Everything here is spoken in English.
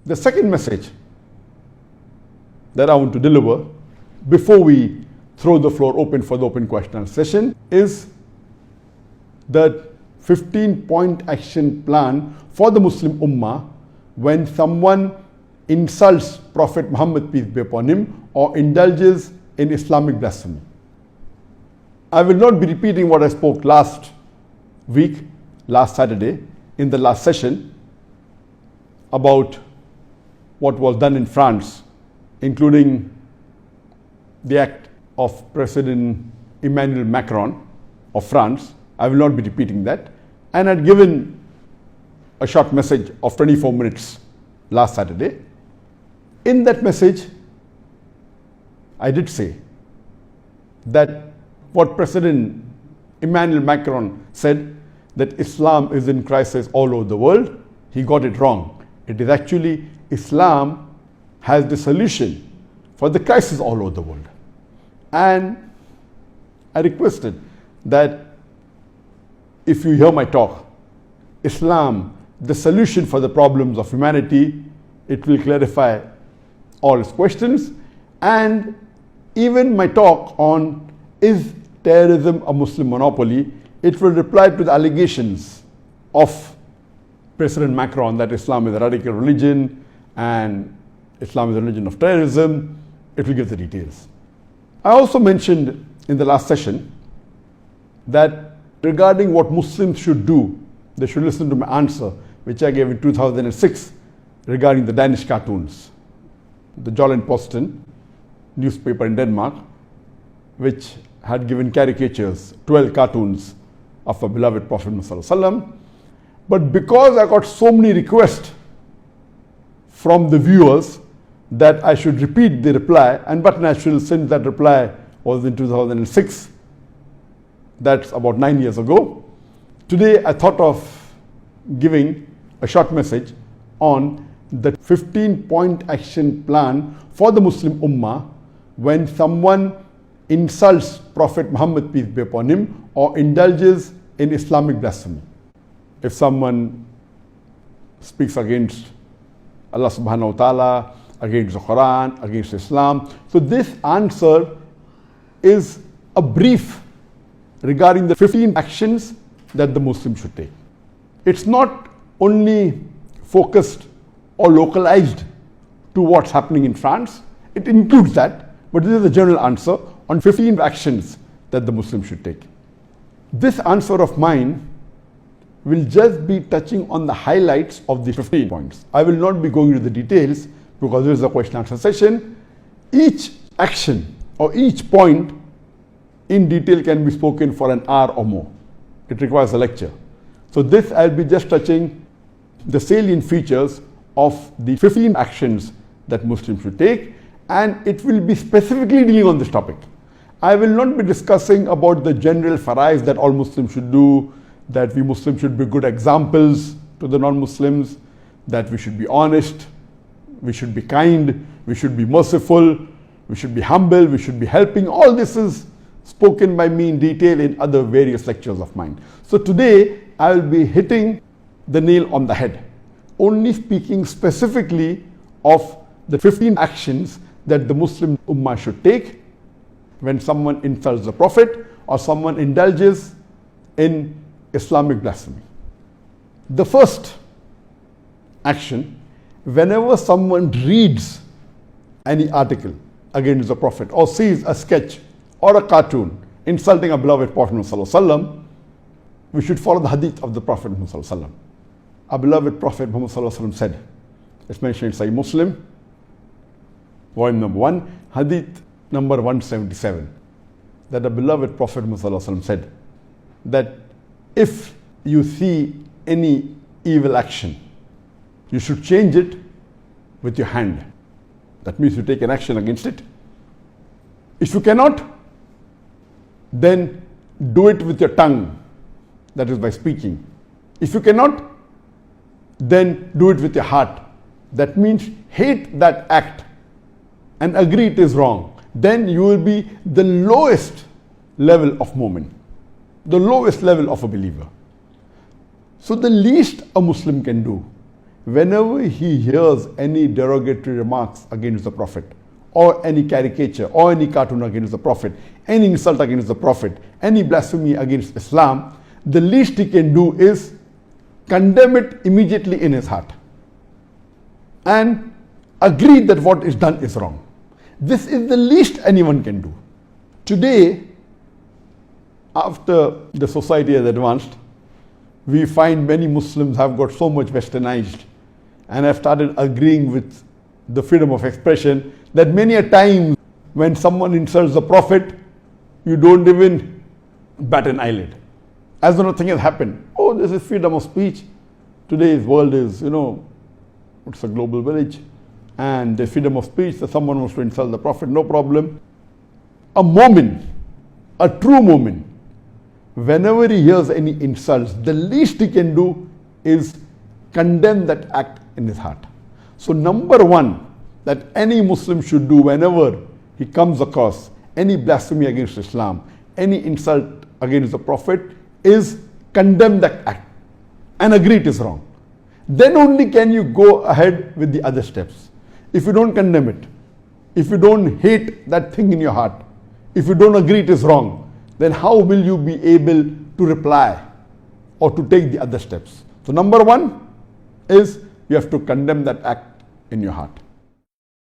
The second message that I want to deliver before we throw the floor open for the open question and session is the 15-point action plan for the Muslim Ummah when someone insults Prophet Muhammad, peace be upon him, or indulges in Islamic blasphemy. I will not be repeating what I spoke last week, last Saturday, in the last session about what was done in France, including the act of President Emmanuel Macron of France. I will not be repeating that. And I had given a short message of 24 minutes last Saturday. In that message, I did say that what President Emmanuel Macron said, that Islam is in crisis all over the world, he got it wrong. It is actually Islam has the solution for the crisis all over the world. And I requested that if you hear my talk, Islam, the solution for the problems of humanity, it will clarify all its questions. And even my talk on is terrorism a Muslim monopoly, it will reply to the allegations of President Macron that Islam is a radical religion and Islam is a religion of terrorism. It will give the details. I also mentioned in the last session that regarding what Muslims should do, they should listen to my answer, which I gave in 2006 regarding the Danish cartoons. The Jyllands-Posten newspaper in Denmark, which had given caricatures, 12 cartoons of our beloved Prophet Muhammad. But because I got so many requests from the viewers that I should repeat the reply, and but natural, since that reply was in 2006, that's about 9 years ago. Today I thought of giving a short message on the 15-point action plan for the Muslim Ummah when someone insults Prophet Muhammad, peace be upon him, or indulges in Islamic blasphemy. If someone speaks against Allah subhanahu wa ta'ala, against the Qur'an, against Islam. So this answer is a brief regarding the 15 actions that the Muslim should take. It's not only focused or localized to what's happening in France. It includes that, but this is the general answer on 15 actions that the Muslim should take. This answer of mine will just be touching on the highlights of the 15 points. I will not be going into the details because this is a question answer session. Each action or each point in detail can be spoken for an hour or more. It requires a lecture. So this I'll be just touching the salient features of the 15 actions that Muslims should take, and it will be specifically dealing on this topic. I will not be discussing about the general farais that all Muslims should do, that we Muslims should be good examples to the non-Muslims, that we should be honest, we should be kind, we should be merciful, we should be humble, we should be helping. All this is spoken by me in detail in other various lectures of mine. So today I will be hitting the nail on the head, only speaking specifically of the 15 actions that the Muslim Ummah should take when someone insults the Prophet or someone indulges in Islamic blasphemy. The first action, whenever someone reads any article against the Prophet or sees a sketch or a cartoon insulting a beloved Prophet Muhammad, we should follow the hadith of the Prophet Muhammad. Our beloved Prophet Muhammad said, it's mentioned in Sahih Muslim, volume number 1, hadith number 177, that the beloved Prophet Muhammad said that if you see any evil action, you should change it with your hand. That means you take an action against it. If you cannot, then do it with your tongue, that is by speaking. If you cannot, then do it with your heart. That means hate that act and agree it is wrong. Then you will be the lowest level of mu'min, the lowest level of a believer. So the least a Muslim can do whenever he hears any derogatory remarks against the Prophet, or any caricature, or any cartoon against the Prophet, any insult against the Prophet, any blasphemy against Islam, the least he can do is condemn it immediately in his heart and agree that what is done is wrong. This is the least anyone can do. Today, after the society has advanced, we find many Muslims have got so much westernized and have started agreeing with the freedom of expression that many a time when someone insults the Prophet, you don't even bat an eyelid. As though nothing has happened. Oh, this is freedom of speech. Today's world is, it's a global village. And the freedom of speech, that someone wants to insult the Prophet, no problem. A mu'min, a true mu'min, whenever he hears any insults, the least he can do is condemn that act in his heart. So number one that any Muslim should do whenever he comes across any blasphemy against Islam, any insult against the Prophet, is condemn that act and agree it is wrong. Then only can you go ahead with the other steps. If you don't condemn it, if you don't hate that thing in your heart, if you don't agree it is wrong, then how will you be able to reply or to take the other steps? So number one is you have to condemn that act in your heart.